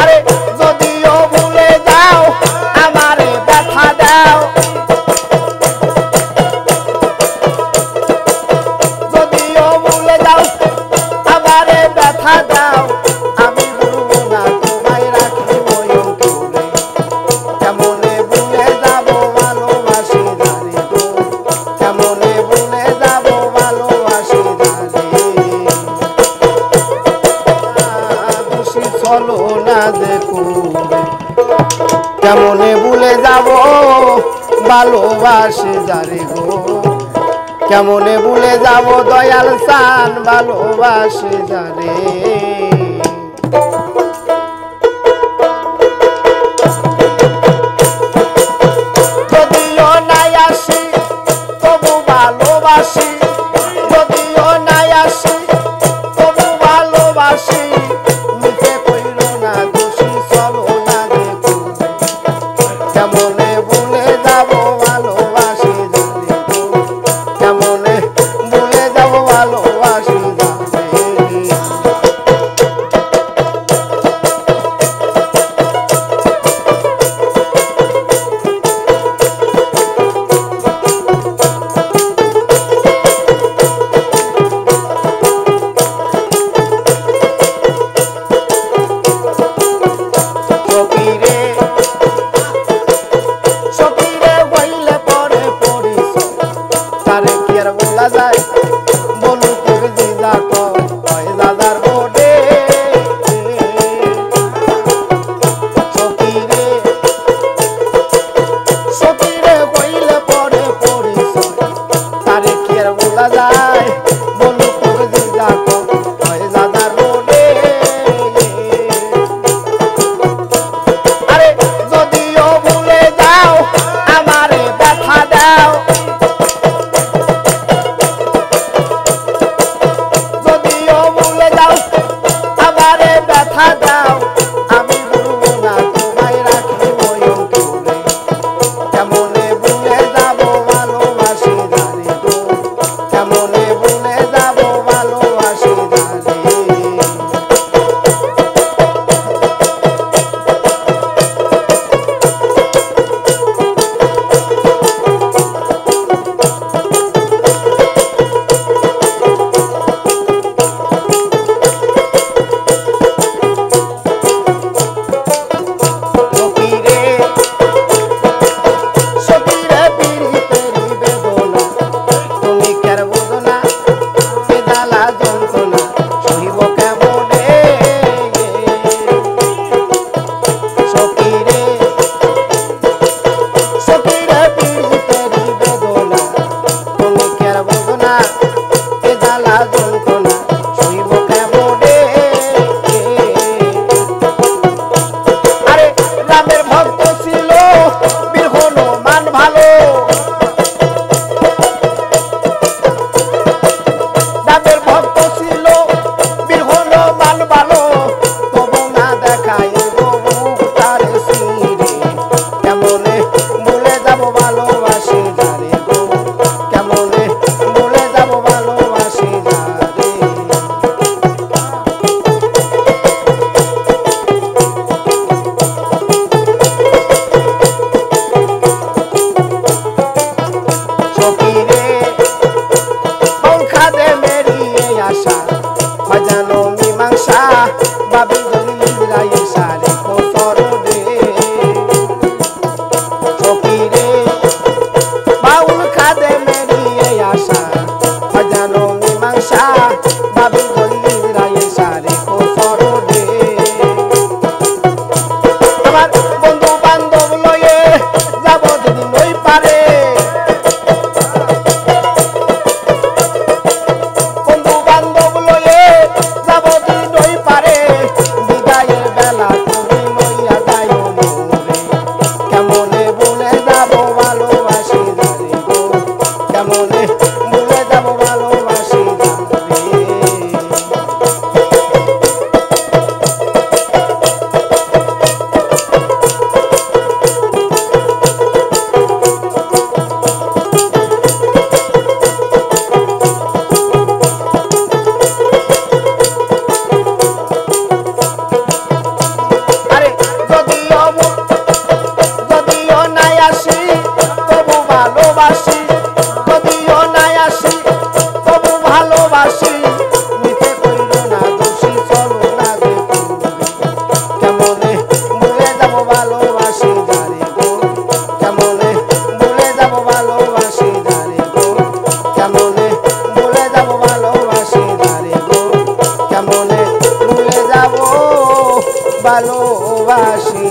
আরে যদিও ভুলে যাও আমারে ব্যথা দাও, যদিও ভুলে যাও আমারে ব্যথা দাও, আমি ভুলবো না তোমায় রাখিব অন্তরে। কেমনে ভুলে যাব ভালোবাসি জানি গো, কেমনে ভুলে যাব ভালোবাসি জানি। খুশি চলো না দেখুন, কেমনে ভুলে যাব ভালোবাসি জানি গো, কেমনে ভুলে যাব দয়াল চান ভালোবাসি জানি। যদিও নাই আসি তবু ভালোবাসি, যদিও নাই আসি তবু ভালোবাসি, নিচে কইল না দোষী চলো না দেখো, কেমনে ভুলে যাব ভালোবাসি জানি গো, কেমনে ভুলে যাব ভালোবাসি জানি। সখীরে সখীরে হইলে পরে পরিচয়, তারে কি আর বলা যায় বলু তোর দিদা কয় দাদার বোর্ডে। সখীরে সখীরে হইলে পরে পরিচয়, তারে কি আর বলা যায় বলু তোর দিদা কয় দাদার বোর্ডে। আরে যদিও ভুলে যাও আমারে ব্যথা দাও, যদিও ভুলে যাও আমারে ব্যথা দাও, আমি ভুলবো না তোমায় রাখিব অন্তরে। কেমনে ভুলে যাব ভালোবাসি জানি গো, কেমনে ভুলে যাব ভালোবাসি জানি। যাব ভালোবাসি নারে গো কেমনে ভুলে যাব ভালোবাসি